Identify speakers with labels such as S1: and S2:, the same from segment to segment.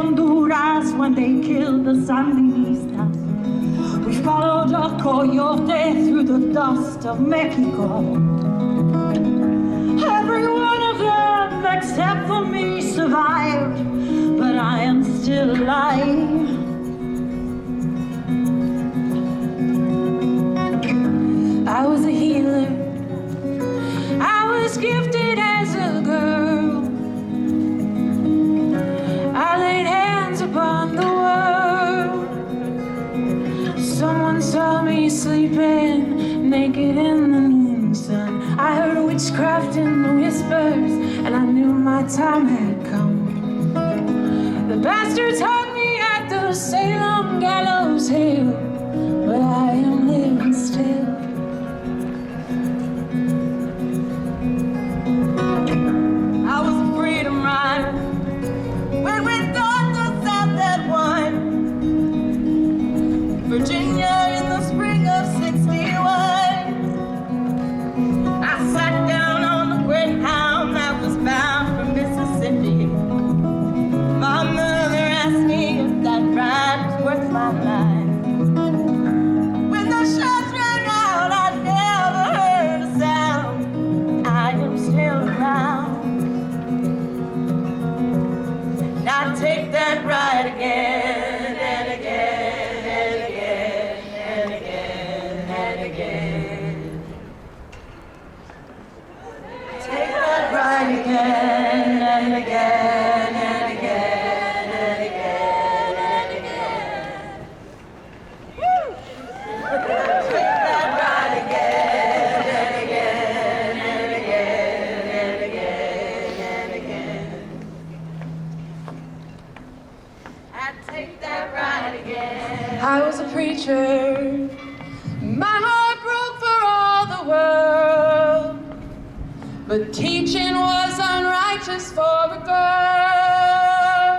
S1: Honduras when they killed the Sandinistas. We followed a coyote through the dust of Mexico. Every one of them, except for me, survived, but I am still alive. I was a healer. I was gifted as a girl. I laid hands upon the world. Someone saw me sleeping naked in the noon sun. I heard witchcraft in the whispers, and I knew my time had come. The bastards hung me at the Salem gallows hill, but I am living still. I was a freedom rider when we thought the South had won. Virginia in the spring of '61. I sat down on the Greyhound that was bound for Mississippi. My mother asked me if that ride was worth my life. When the shots rang out, I never heard a sound. I am still around. And I take that ride again and again and again and again and again. Take that ride again and again and again and again and again. Woo! Take that ride again and again and again and again and again. I take that ride again. I was a preacher. My heart broke for all the world. But teaching was unrighteous for a girl.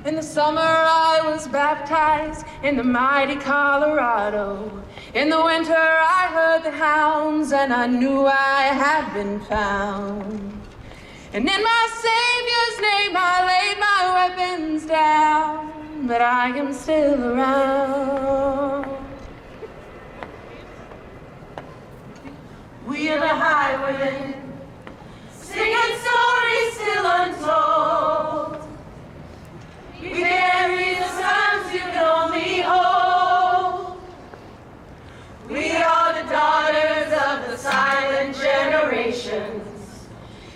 S1: In the summer I was baptized in the mighty Colorado. In the winter I heard the hounds and I knew I had been found. And in my Savior's name I laid my weapons down, but I am still around. We are the highway, singing stories still untold. We carry the sons you can only hold. We are the daughters of the silent generations.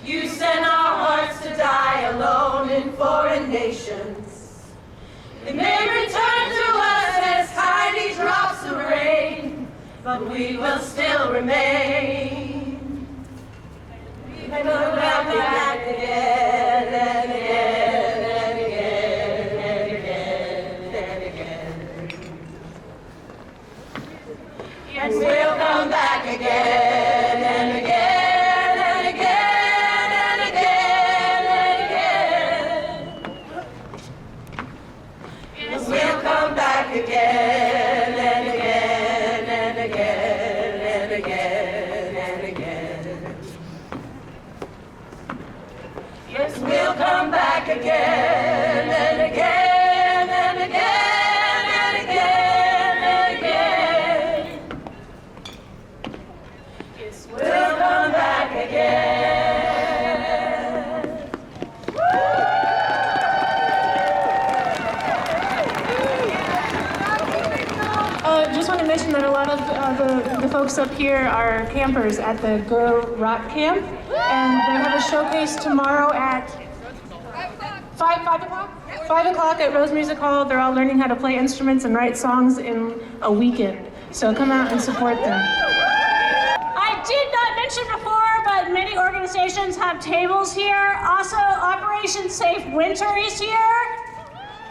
S1: You sent our hearts to die alone in foreign nations. It may return to us as tiny drops of rain, but we will still remain. We may come back again and again and again and again and again. Yes, we'll come back again and again and again and again and again. Yes, we'll come back again and again and again and again and again. Yes, we'll come back again and again and again and again and again. Yes, we'll come back again. Just want to mention that a lot of the folks up here are campers at the Girl Rock Camp, and they have a showcase tomorrow at 5 o'clock? 5 o'clock at Rose Music Hall. They're all learning how to play instruments and write songs in a weekend. So come out and support them. I did not mention before, but many organizations have tables here. Also, Operation Safe Winter is here.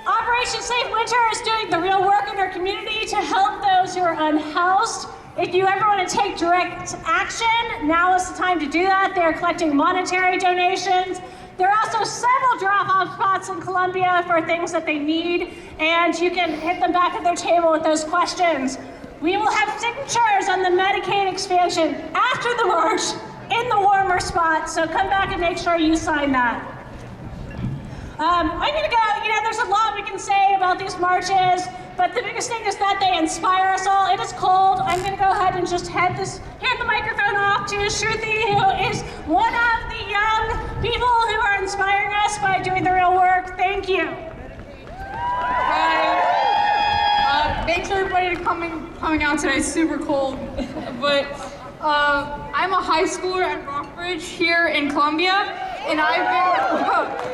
S1: Operation Safe Winter is doing the real work in our community to help those who are unhoused. If you ever want to take direct action, now is the time to do that. They're collecting monetary donations. There are also several drop-off spots in Columbia for things that they need, and you can hit them back at their table with those questions. We will have signatures on the Medicaid expansion after the march in the warmer spot, so come back and make sure you sign that. I'm gonna go, there's a lot we can say about these marches, but the biggest thing is that they inspire us all. It is cold. I'm gonna go ahead and just hand the microphone off to Shruti, who is one of the young people who are inspiring us by doing the real work. Thank you.
S2: Hi. Thanks everybody for coming out today. It's super cold, but I'm a high schooler at Rockbridge here in Columbia, and I've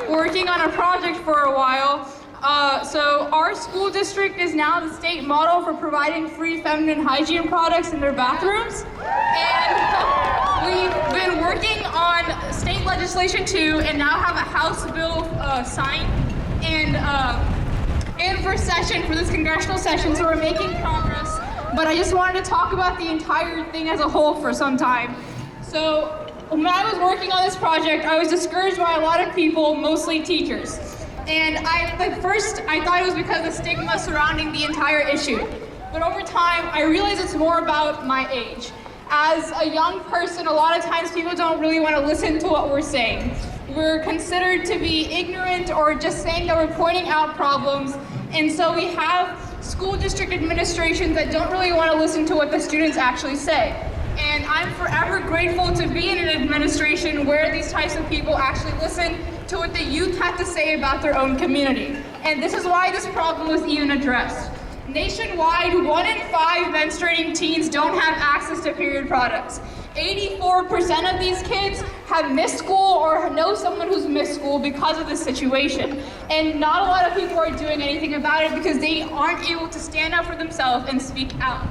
S2: been working on a project for a while. So our school district is now the state model for providing free feminine hygiene products in their bathrooms. And we've been working on state legislation too, and now have a House bill signed and for session, for this congressional session, so we're making progress. But I just wanted to talk about the entire thing as a whole for some time. So when I was working on this project, I was discouraged by a lot of people, mostly teachers. And at first, I thought it was because of the stigma surrounding the entire issue. But over time, I realized it's more about my age. As a young person, a lot of times people don't really want to listen to what we're saying. We're considered to be ignorant or just saying that we're pointing out problems. And so we have school district administrations that don't really want to listen to what the students actually say. And I'm forever grateful to be in an administration where these types of people actually listen to what the youth have to say about their own community. And this is why this problem was even addressed. Nationwide, 1 in 5 menstruating teens don't have access to period products. 84% of these kids have missed school or know someone who's missed school because of this situation. And not a lot of people are doing anything about it because they aren't able to stand up for themselves and speak out.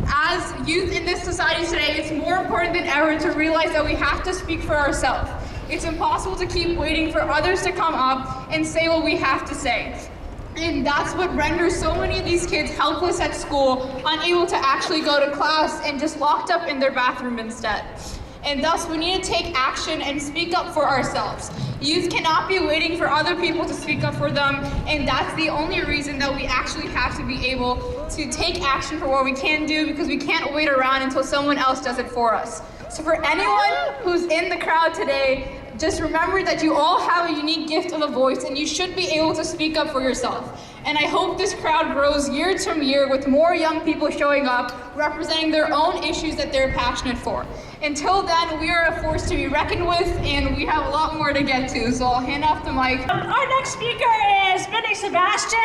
S2: As youth in this society today, it's more important than ever to realize that we have to speak for ourselves. It's impossible to keep waiting for others to come up and say what we have to say. And that's what renders so many of these kids helpless at school, unable to actually go to class and just locked up in their bathroom instead. And thus, we need to take action and speak up for ourselves. Youth cannot be waiting for other people to speak up for them, and that's the only reason that we actually have to be able to take action for what we can do, because we can't wait around until someone else does it for us. So for anyone who's in the crowd today, just remember that you all have a unique gift of a voice, and you should be able to speak up for yourself. And I hope this crowd grows year to year with more young people showing up, representing their own issues that they're passionate for. Until then, we are a force to be reckoned with, and we have a lot more to get to, so I'll hand off the mic.
S1: Our next speaker is Bini Sebastian.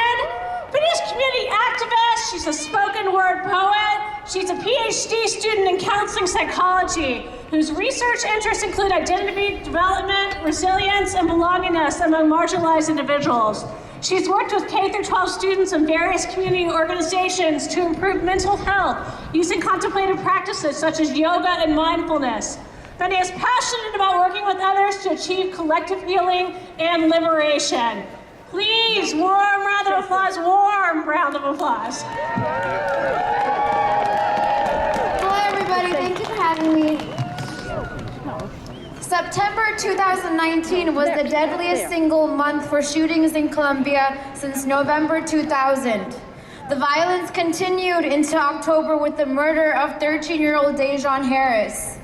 S1: Bini's community activist. She's a spoken word poet. She's a PhD student in counseling psychology, whose research interests include identity development, resilience, and belongingness among marginalized individuals. She's worked with K-12 students in various community organizations to improve mental health using contemplative practices such as yoga and mindfulness. Bini is passionate about working with others to achieve collective healing and liberation. Please, warm round of applause, warm round of applause.
S3: Hello everybody, thank you for having me. September 2019 was the deadliest single month for shootings in Colombia since November 2000. The violence continued into October with the murder of 13-year-old Dejon Harris.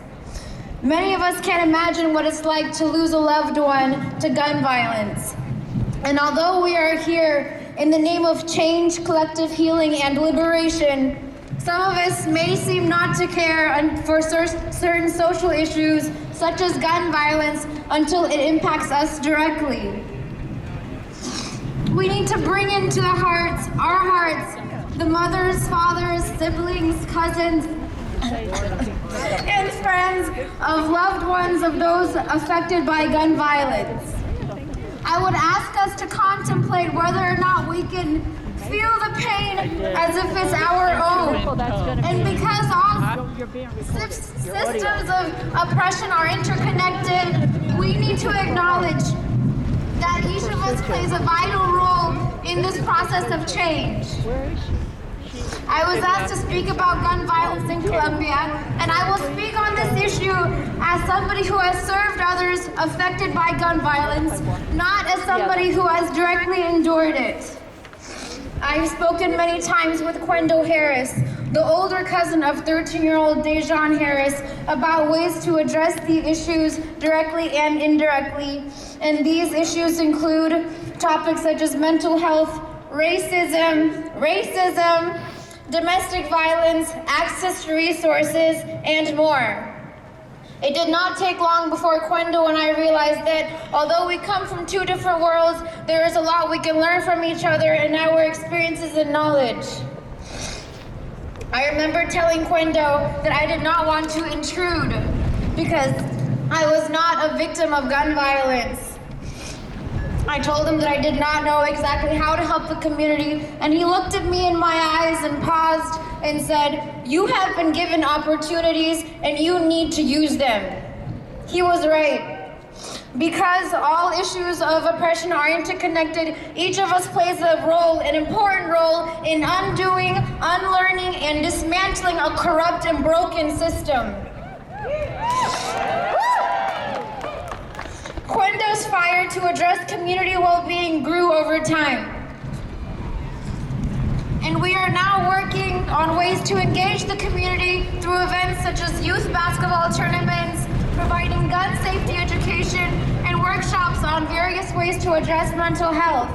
S3: Many of us can't imagine what it's like to lose a loved one to gun violence. And although we are here in the name of change, collective healing, and liberation, some of us may seem not to care for certain social issues, such as gun violence, until it impacts us directly. We need to bring into our hearts, the mothers, fathers, siblings, cousins, and friends of loved ones of those affected by gun violence. I would ask us to contemplate whether or not we can feel the pain as if it's our own. And because all systems of oppression are interconnected, we need to acknowledge that each of us plays a vital role in this process of change. I was asked to speak about gun violence in Colombia, and I will speak on this issue as somebody who has served others affected by gun violence, not as somebody who has directly endured it. I've spoken many times with Quendo Harris, the older cousin of 13-year-old Dejon Harris, about ways to address the issues directly and indirectly. And these issues include topics such as mental health, racism, domestic violence, access to resources, and more. It did not take long before Quendo and I realized that although we come from two different worlds, there is a lot we can learn from each other and our experiences and knowledge. I remember telling Quendo that I did not want to intrude because I was not a victim of gun violence. I told him that I did not know exactly how to help the community, and he looked at me in my eyes and paused and said, "You have been given opportunities and you need to use them." He was right. Because all issues of oppression are interconnected, each of us plays an important role in undoing, unlearning, and dismantling a corrupt and broken system. Quendo's fire to address community well-being grew over time. And we are now working on ways to engage the community through events such as youth basketball tournaments, providing gun safety education, and workshops on various ways to address mental health.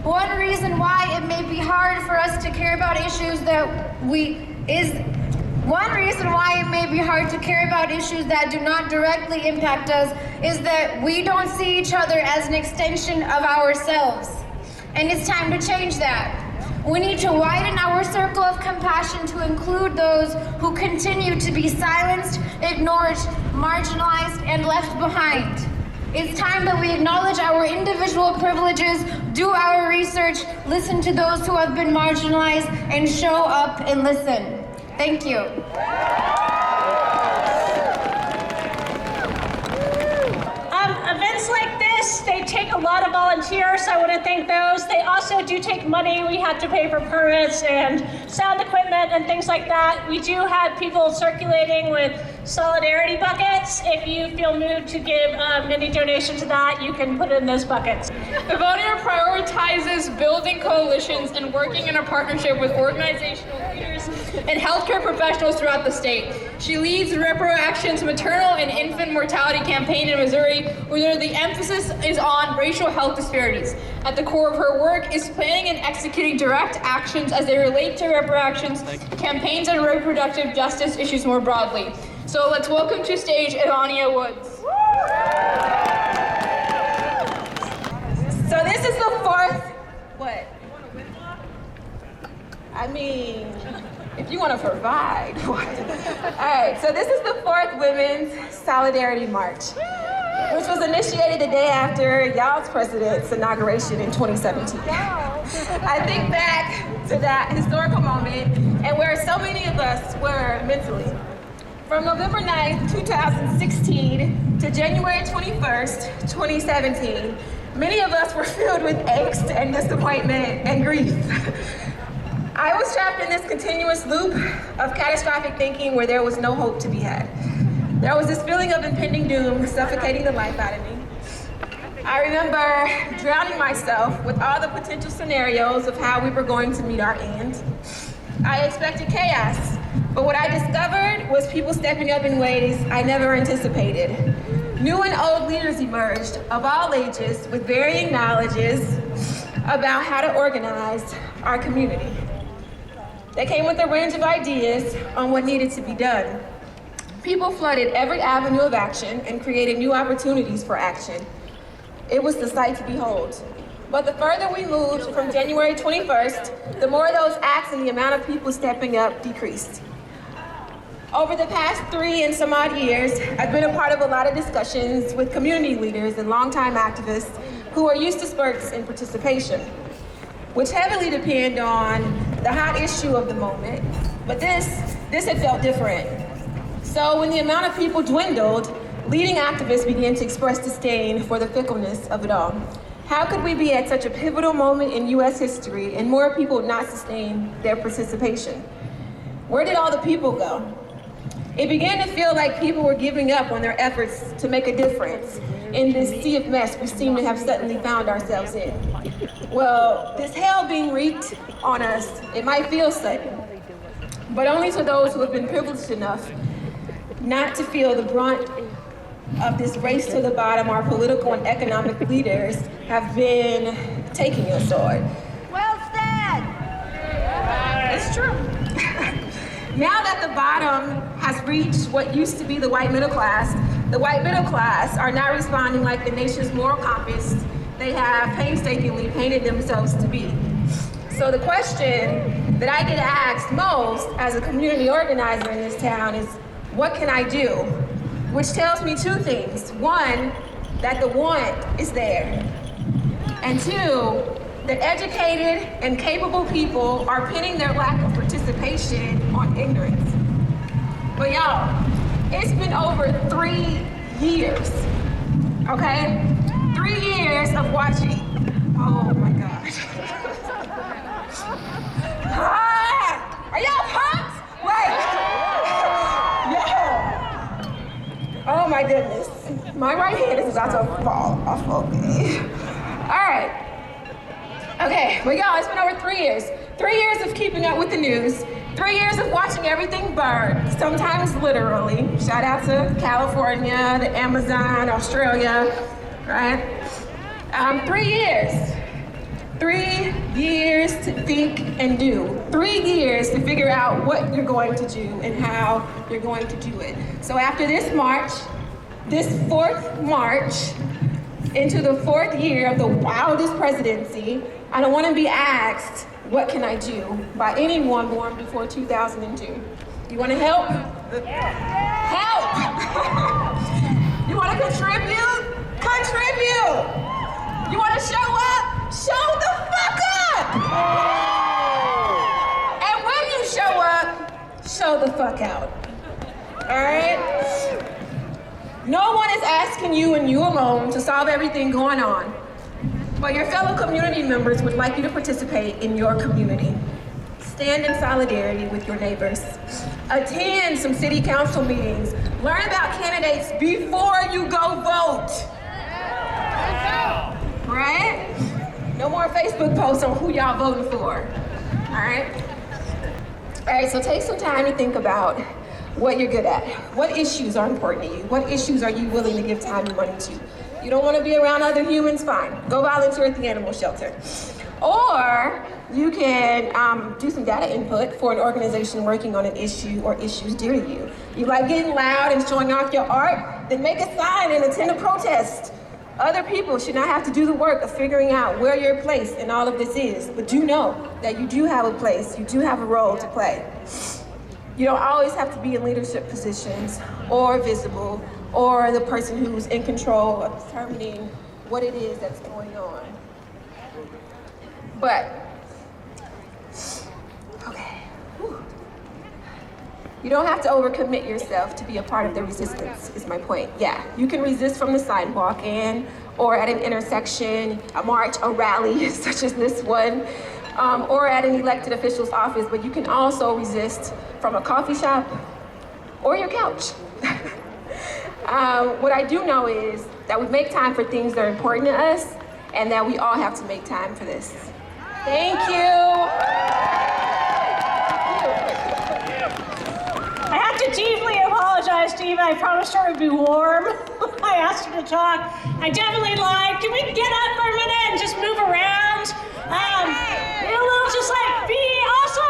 S3: One reason why it may be hard for us to care about issues that do not directly impact us is that we don't see each other as an extension of ourselves. And it's time to change that. We need to widen our circle of compassion to include those who continue to be silenced, ignored, marginalized, and left behind. It's time that we acknowledge our individual privileges, do our research, listen to those who have been marginalized, and show up and listen. Thank you.
S4: Events like this, they take a lot of volunteers, so I want to thank those. They also do take money. We had to pay for permits and sound equipment and things like that. We do have people circulating with solidarity buckets. If you feel moved to give any donation to that, you can put it in those buckets.
S2: Evonnia prioritizes building coalitions and working in a partnership with organizational leaders and healthcare professionals throughout the state. She leads Repro Action's maternal and infant mortality campaign in Missouri, where the emphasis is on racial health disparities. At the core of her work is planning and executing direct actions as they relate to Repro Action's campaigns and reproductive justice issues more broadly. So let's welcome to stage Evonnia Woods.
S5: So this is the fourth, I mean, if you want to provide. All right, so this is the fourth Women's Solidarity March, which was initiated the day after y'all's president's inauguration in 2017. I think back to that historical moment and where so many of us were mentally. From November 9th, 2016 to January 21st, 2017, many of us were filled with angst and disappointment and grief. I was trapped in this continuous loop of catastrophic thinking where there was no hope to be had. There was this feeling of impending doom suffocating the life out of me. I remember drowning myself with all the potential scenarios of how we were going to meet our end. I expected chaos, but what I discovered was people stepping up in ways I never anticipated. New and old leaders emerged of all ages with varying knowledges about how to organize our community. They came with a range of ideas on what needed to be done. People flooded every avenue of action and created new opportunities for action. It was the sight to behold. But the further we moved from January 21st, the more those acts and the amount of people stepping up decreased. Over the past 3 and some odd years, I've been a part of a lot of discussions with community leaders and longtime activists who are used to spurts in participation, which heavily depend on the hot issue of the moment. But this had felt different. So when the amount of people dwindled, leading activists began to express disdain for the fickleness of it all. How could we be at such a pivotal moment in US history and more people not sustain their participation? Where did all the people go? It began to feel like people were giving up on their efforts to make a difference in this sea of mess we seem to have suddenly found ourselves in. Well, this hell being wreaked on us, it might feel sudden, but only to those who have been privileged enough not to feel the brunt of this race to the bottom, our political and economic leaders have been taking your sword.
S3: Well said.
S5: It's true. Now that the bottom has reached what used to be the white middle class are now responding like the nation's moral compass they have painstakingly painted themselves to be. So the question that I get asked most as a community organizer in this town is, what can I do? Which tells me two things. One, that the want is there. And two, that educated and capable people are pinning their lack of participation on ignorance. But y'all, it's been over 3 years, okay? 3 years of watching. Oh my gosh. Are y'all pumped? Wait. Yo. Oh my goodness. My right hand is about to fall off of me. All right. Okay, well y'all, it's been over 3 years. 3 years of keeping up with the news. 3 years of watching everything burn, sometimes literally. Shout out to California, the Amazon, Australia, right? 3 years. 3 years to think and do. 3 years to figure out what you're going to do and how you're going to do it. So after this march, this 4th march, into the 4th year of the wildest presidency, I don't want to be asked, what can I do, by anyone born before 2002. You want to help? Help! You want to contribute? Contribute! You want to show up? Show the fuck up! And when you show up, show the fuck out. All right? No one is asking you and you alone to solve everything going on, but your fellow community members would like you to participate in your community. Stand in solidarity with your neighbors. Attend some city council meetings. Learn about candidates before you go vote. Right? No more Facebook posts on who y'all voting for. All right? All right, so take some time to think about what you're good at. What issues are important to you? What issues are you willing to give time and money to? You don't want to be around other humans? Fine. Go volunteer at the animal shelter. Or you can do some data input for an organization working on an issue or issues dear to you. You like getting loud and showing off your art? Then make a sign and attend a protest. Other people should not have to do the work of figuring out where your place in all of this is, but do know that you do have a place, you do have a role to play. You don't always have to be in leadership positions or visible or the person who's in control of determining what it is that's going on. But, okay. Whew. You don't have to overcommit yourself to be a part of the resistance, is my point. Yeah, you can resist from the sidewalk or at an intersection, a march, a rally, such as this one, or at an elected official's office, but you can also resist from a coffee shop or your couch. What I do know is that we make time for things that are important to us, and that we all have to make time for this. Thank you.
S4: I have to deeply apologize to Eva. I promised her it would be warm. I asked her to talk. I definitely lied. Can we get up for a minute and just move around? A little just like Bini. Also,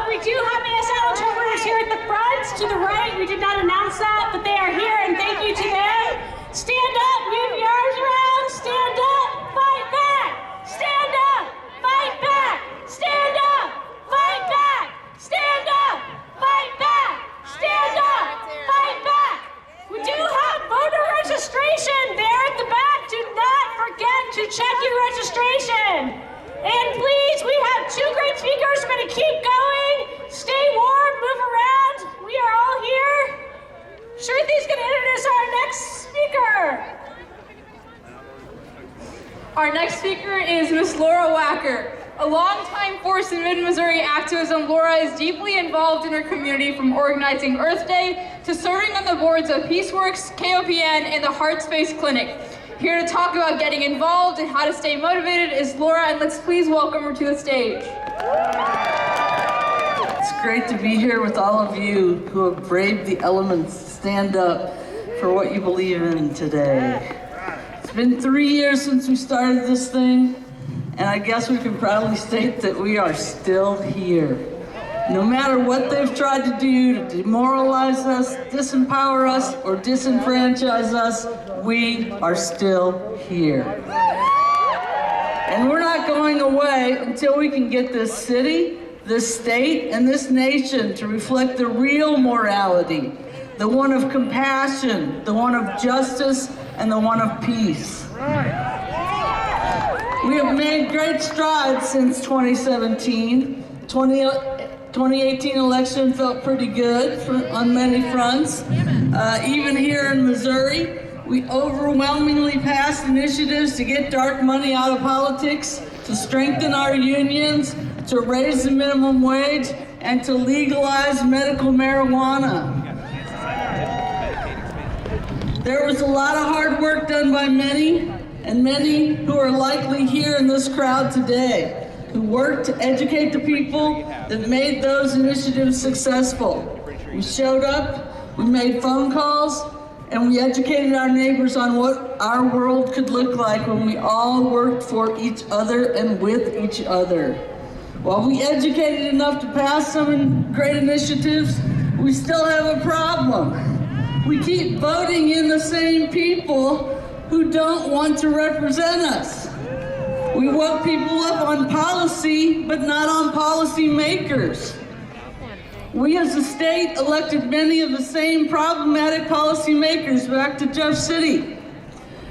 S4: we do have ASL interpreters here at the front. To the right, we did not announce that, but they are here, and thank you to them. Stand up, move your arms around. Stand up, fight back. Stand up, fight back. Stand up, fight back. Stand up, fight back. Stand up, fight back. We do have voter registration there at the back. Do not forget to check your registration. And please, we have 2 great speakers. We're going to keep going. Stay warm, move around. We are all here. Shruti's going to introduce our next speaker.
S2: Our next speaker is Miss Laura Wacker. A longtime force in mid-Missouri activism, Laura is deeply involved in her community, from organizing Earth Day to serving on the boards of Peaceworks, KOPN, and the Heart Space Clinic. Here to talk about getting involved and how to stay motivated is Laura, and let's please welcome her to the stage.
S6: It's great to be here with all of you who have braved the elements to stand up for what you believe in today. It's been 3 years since we started this thing, and I guess we can proudly state that we are still here. No matter what they've tried to do to demoralize us, disempower us, or disenfranchise us, we are still here. And we're not going away until we can get this city, this state, and this nation to reflect the real morality, the one of compassion, the one of justice, and the one of peace. We have made great strides since 2017. 2018 election felt pretty good on many fronts. Even here in Missouri, we overwhelmingly passed initiatives to get dark money out of politics, to strengthen our unions, to raise the minimum wage, and to legalize medical marijuana. There was a lot of hard work done by many, and many who are likely here in this crowd today, who worked to educate the people that made those initiatives successful. We showed up, we made phone calls, and we educated our neighbors on what our world could look like when we all worked for each other and with each other. While we educated enough to pass some great initiatives, we still have a problem. We keep voting in the same people who don't want to represent us. We woke people up on policy, but not on policy makers. We as a state elected many of the same problematic policy makers back to Jeff City.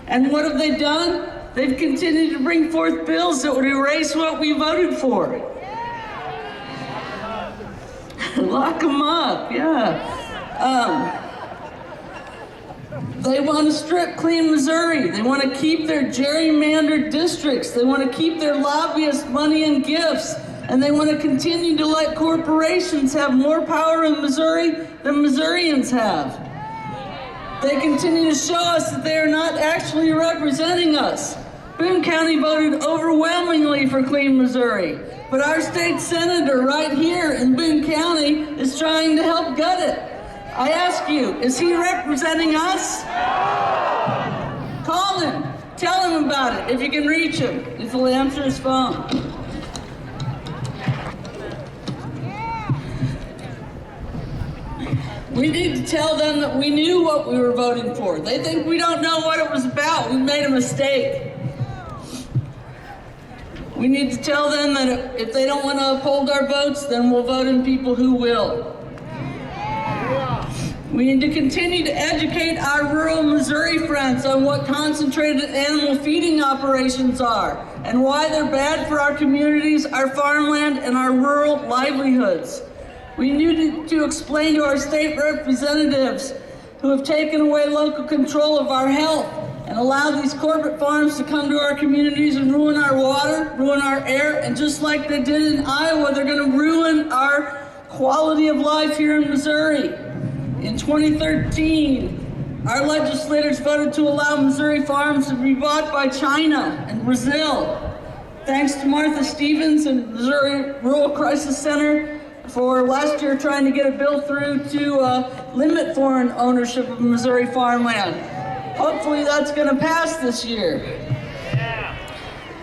S6: And what have they done? They've continued to bring forth bills that would erase what we voted for. Lock them up, yeah. They want to strip clean Missouri. They want to keep their gerrymandered districts. They want to keep their lobbyist money and gifts. And they want to continue to let corporations have more power in Missouri than Missourians have. They continue to show us that they are not actually representing us. Boone County voted overwhelmingly for clean Missouri, but our state senator right here in Boone County is trying to help gut it. I ask you, is he representing us? Call him, tell him about it if you can reach him, if he'll answer his phone. We need to tell them that we knew what we were voting for. They think we don't know what it was about. We made a mistake. We need to tell them that if they don't want to uphold our votes, then we'll vote in people who will. We need to continue to educate our rural Missouri friends on what concentrated animal feeding operations are and why they're bad for our communities, our farmland, and our rural livelihoods. We need to explain to our state representatives who have taken away local control of our health and allow these corporate farms to come to our communities and ruin our water, ruin our air, and just like they did in Iowa, they're going to ruin our quality of life here in Missouri. In 2013, our legislators voted to allow Missouri farms to be bought by China and Brazil. Thanks to Martha Stevens and Missouri Rural Crisis Center for last year trying to get a bill through to limit foreign ownership of Missouri farmland. Hopefully that's going to pass this year.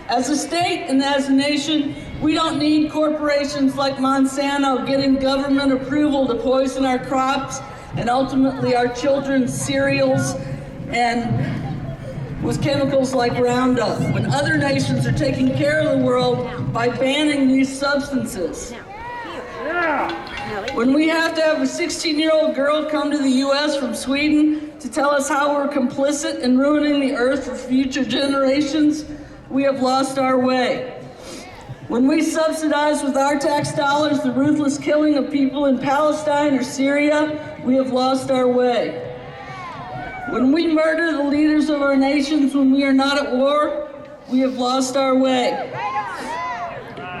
S6: As a state and as a nation, we don't need corporations like Monsanto getting government approval to poison our crops and ultimately our children's cereals and with chemicals like Roundup, when other nations are taking care of the world by banning these substances. When we have to have a 16-year-old girl come to the U.S. from Sweden to tell us how we're complicit in ruining the earth for future generations, we have lost our way. When we subsidize with our tax dollars the ruthless killing of people in Palestine or Syria, we have lost our way. When we murder the leaders of our nations when we are not at war, we have lost our way.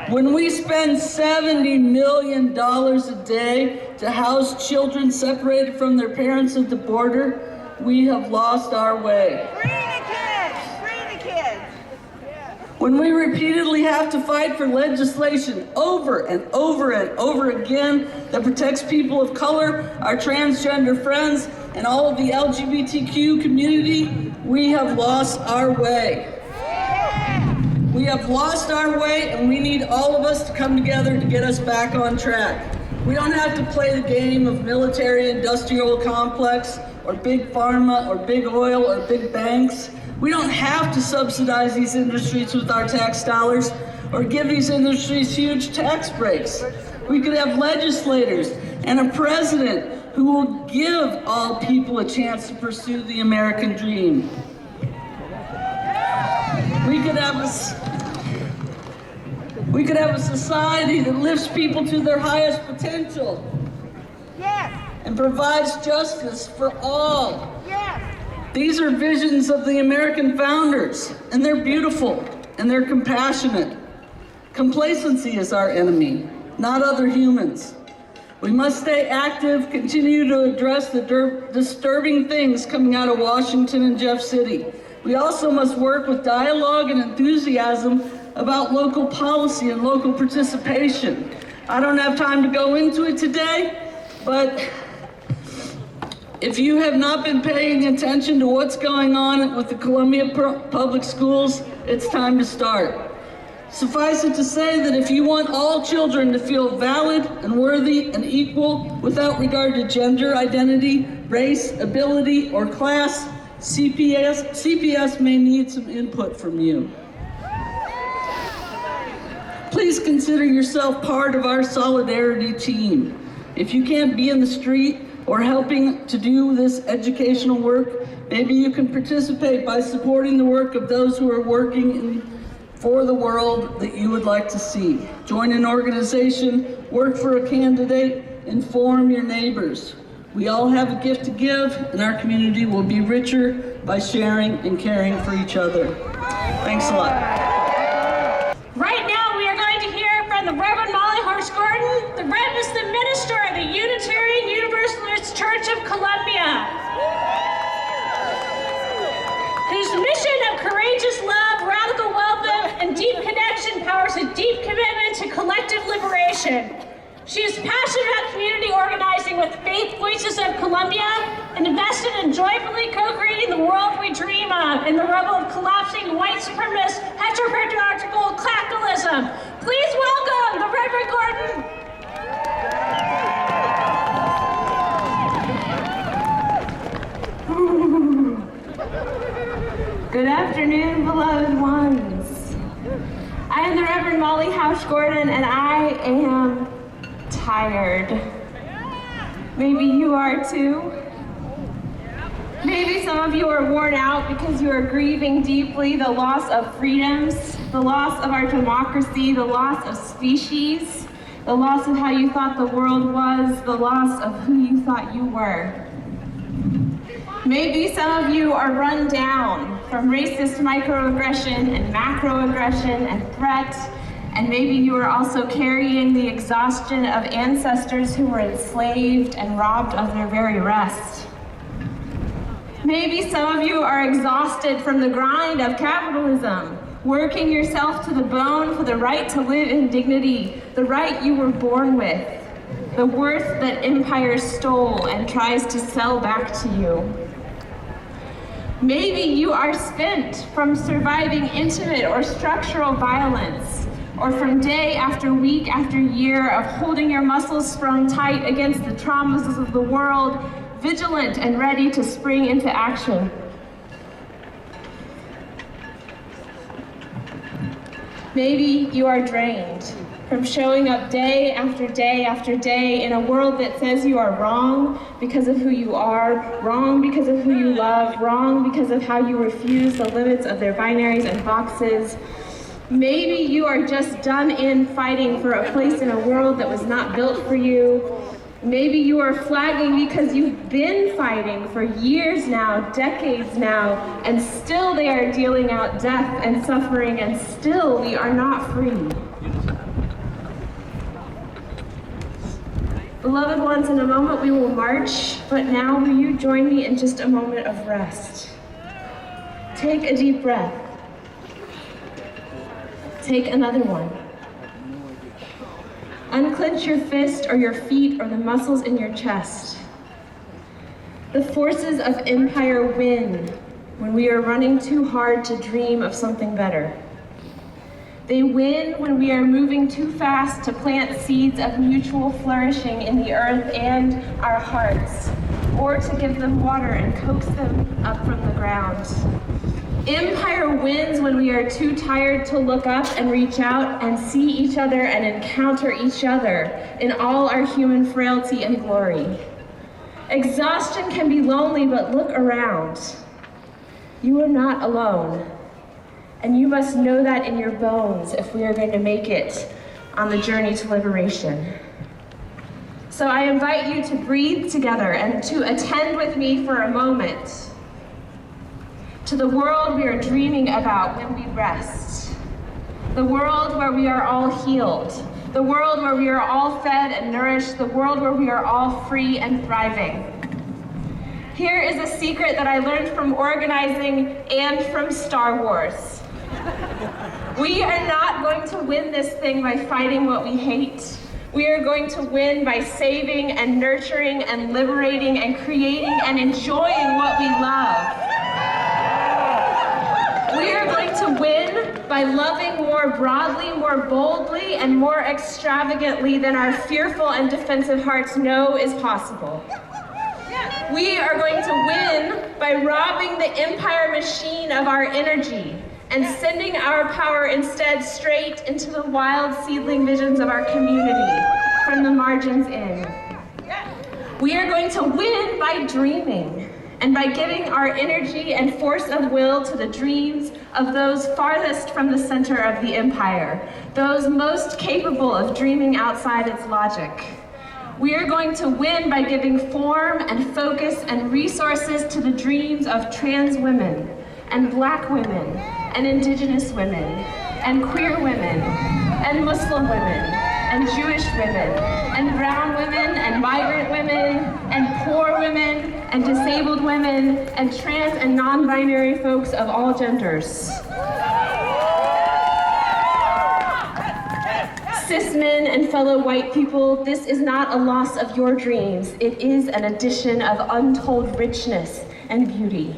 S6: When we spend $70 million a day to house children separated from their parents at the border, we have lost our way.
S7: Free the kids! Free the kids!
S6: When we repeatedly have to fight for legislation over and over and over again that protects people of color, our transgender friends, and all of the LGBTQ community, we have lost our way. We have lost our way, and we need all of us to come together to get us back on track. We don't have to play the game of military-industrial complex, or big pharma, or big oil, or big banks. We don't have to subsidize these industries with our tax dollars, or give these industries huge tax breaks. We could have legislators and a president who will give all people a chance to pursue the American dream. We could have a society that lifts people to their highest potential.
S7: Yes.
S6: And provides justice for all.
S7: Yes.
S6: These are visions of the American founders, and they're beautiful, and they're compassionate. Complacency is our enemy, not other humans. We must stay active, continue to address the disturbing things coming out of Washington and Jeff City. We also must work with dialogue and enthusiasm about local policy and local participation. I don't have time to go into it today, but if you have not been paying attention to what's going on with the Columbia Public Schools, it's time to start. Suffice it to say that if you want all children to feel valid and worthy and equal without regard to gender identity, race, ability, or class, CPS may need some input from you. Please consider yourself part of our solidarity team. If you can't be in the street or helping to do this educational work, maybe you can participate by supporting the work of those who are working for the world that you would like to see. Join an organization, work for a candidate, inform your neighbors. We all have a gift to give, and our community will be richer by sharing and caring for each other. Thanks a lot.
S4: Right now, we are going to hear from the Reverend Molly Housh Gordon. The Rev is the minister of the Unitarian Universalist Church of Columbia, whose mission of courageous love, radical welcome, and deep connection powers a deep commitment to collective liberation. She is passionate about community organizing with Faith Voices of Columbia and invested in joyfully co-creating the world we dream of in the rubble of collapsing white supremacist heteropatriarchal capitalism. Please welcome the Reverend Gordon.
S8: Good afternoon, beloved ones. I am the Reverend Molly Housh Gordon, and I am tired. Maybe you are too. Maybe some of you are worn out because you are grieving deeply the loss of freedoms, the loss of our democracy, the loss of species, the loss of how you thought the world was, the loss of who you thought you were. Maybe some of you are run down from racist microaggression and macroaggression and threat, and maybe you are also carrying the exhaustion of ancestors who were enslaved and robbed of their very rest. Maybe some of you are exhausted from the grind of capitalism, working yourself to the bone for the right to live in dignity, the right you were born with, the worth that empire stole and tries to sell back to you. Maybe you are spent from surviving intimate or structural violence, or from day after week after year of holding your muscles sprung tight against the traumas of the world, vigilant and ready to spring into action. Maybe you are drained from showing up day after day after day in a world that says you are wrong because of who you are, wrong because of who you love, wrong because of how you refuse the limits of their binaries and boxes. Maybe you are just done in fighting for a place in a world that was not built for you. Maybe you are flagging because you've been fighting for years now, decades now, and still they are dealing out death and suffering, and still we are not free. Beloved ones, in a moment we will march, but now will you join me in just a moment of rest? Take a deep breath. Take another one. Unclench your fist or your feet or the muscles in your chest. The forces of empire win when we are running too hard to dream of something better. They win when we are moving too fast to plant seeds of mutual flourishing in the earth and our hearts, or to give them water and coax them up from the ground. Empire wins when we are too tired to look up and reach out and see each other and encounter each other in all our human frailty and glory. Exhaustion can be lonely, but look around. You are not alone. And you must know that in your bones if we are going to make it on the journey to liberation. So I invite you to breathe together and to attend with me for a moment to the world we are dreaming about when we rest. The world where we are all healed. The world where we are all fed and nourished. The world where we are all free and thriving. Here is a secret that I learned from organizing and from Star Wars. We are not going to win this thing by fighting what we hate. We are going to win by saving and nurturing and liberating and creating and enjoying what we love. We are going to win by loving more broadly, more boldly, and more extravagantly than our fearful and defensive hearts know is possible. We are going to win by robbing the empire machine of our energy and sending our power instead straight into the wild seedling visions of our community from the margins in. We are going to win by dreaming and by giving our energy and force of will to the dreams of those farthest from the center of the empire, those most capable of dreaming outside its logic. We are going to win by giving form and focus and resources to the dreams of trans women and Black women and Indigenous women and queer women and Muslim women and Jewish women and brown women and migrant women and poor women and disabled women and trans and non-binary folks of all genders. Cis men and fellow white people, this is not a loss of your dreams. It is an addition of untold richness and beauty.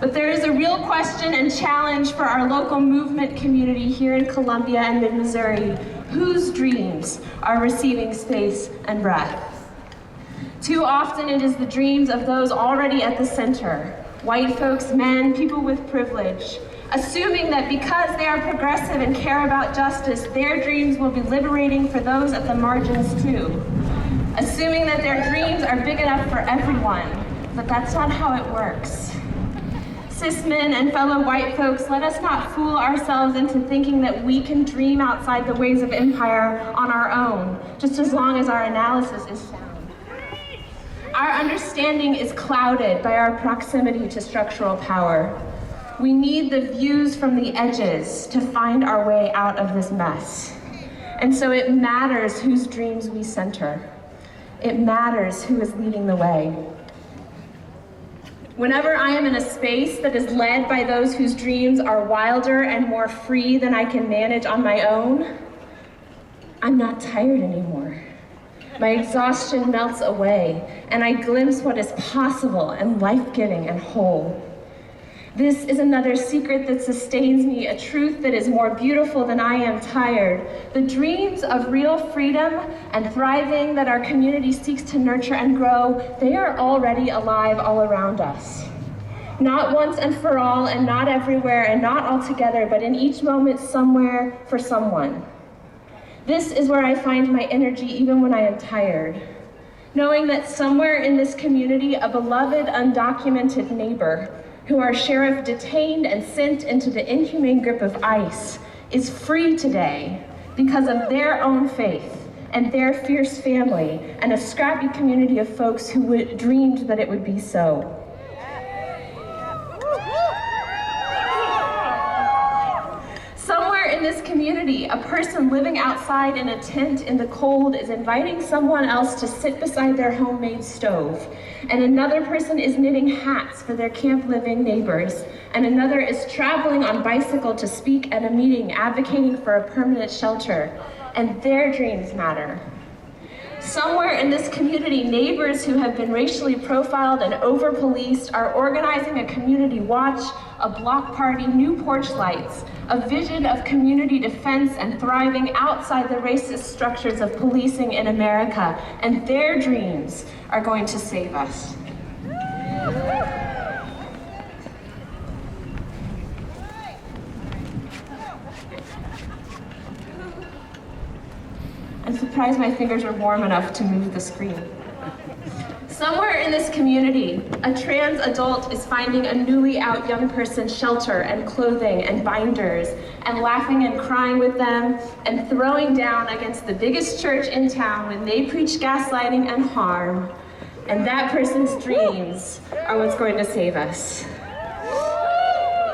S8: But there is a real question and challenge for our local movement community here in Columbia and mid-Missouri, whose dreams are receiving space and breath. Too often it is the dreams of those already at the center, white folks, men, people with privilege, assuming that because they are progressive and care about justice, their dreams will be liberating for those at the margins too. Assuming that their dreams are big enough for everyone, but that's not how it works. Cis men and fellow white folks, let us not fool ourselves into thinking that we can dream outside the ways of empire on our own, just as long as our analysis is sound. Our understanding is clouded by our proximity to structural power. We need the views from the edges to find our way out of this mess. And so it matters whose dreams we center. It matters who is leading the way. Whenever I am in a space that is led by those whose dreams are wilder and more free than I can manage on my own, I'm not tired anymore. My exhaustion melts away, and I glimpse what is possible and life-giving and whole. This is another secret that sustains me, a truth that is more beautiful than I am tired. The dreams of real freedom and thriving that our community seeks to nurture and grow, they are already alive all around us. Not once and for all, and not everywhere, and not all together, but in each moment, somewhere, for someone. This is where I find my energy even when I am tired. Knowing that somewhere in this community, a beloved, undocumented neighbor, who our sheriff detained and sent into the inhumane grip of ICE, is free today because of their own faith and their fierce family and a scrappy community of folks who dreamed that it would be so. Somewhere in this community, a person living outside in a tent in the cold is inviting someone else to sit beside their homemade stove. And another person is knitting hats for their camp living neighbors. And another is traveling on bicycle to speak at a meeting advocating for a permanent shelter. And their dreams matter. Somewhere in this community, neighbors who have been racially profiled and over-policed are organizing a community watch, a block party, new porch lights, a vision of community defense and thriving outside the racist structures of policing in America, and their dreams are going to save us. I'm surprised my fingers are warm enough to move the screen. Somewhere in this community, a trans adult is finding a newly out young person shelter and clothing and binders, and laughing and crying with them, and throwing down against the biggest church in town when they preach gaslighting and harm. And that person's dreams are what's going to save us.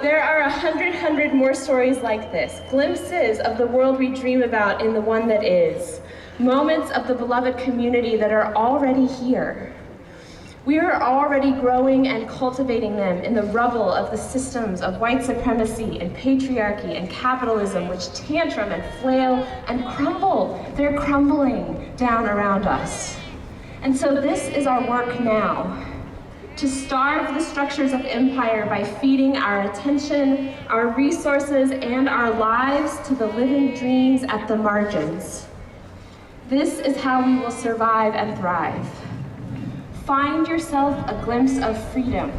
S8: There are 100 more stories like this, glimpses of the world we dream about in the one that is, moments of the beloved community that are already here. We are already growing and cultivating them in the rubble of the systems of white supremacy and patriarchy and capitalism which tantrum and flail and crumble. They're crumbling down around us. And so this is our work now. To starve the structures of empire by feeding our attention, our resources, and our lives to the living dreams at the margins. This is how we will survive and thrive. Find yourself a glimpse of freedom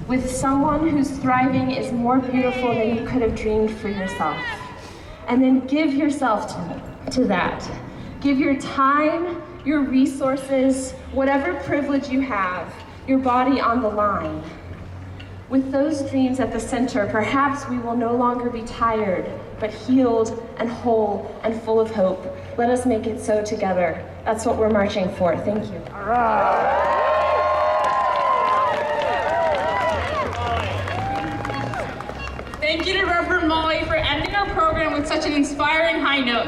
S8: with someone whose thriving is more beautiful than you could have dreamed for yourself. And then give yourself to that. Give your time, your resources, whatever privilege you have, your body on the line. With those dreams at the center, perhaps we will no longer be tired, but healed and whole and full of hope. Let us make it so together. That's what we're marching for. Thank you.
S1: All right.
S2: Thank you to Reverend Molly for ending our program with such an inspiring high note.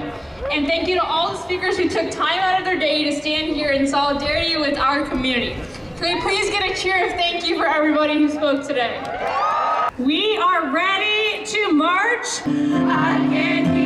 S2: And thank you to all the speakers who took time out of their day to stand here in solidarity with our community. Can we please get a cheer of thank you for everybody who spoke today?
S4: We are ready to march again.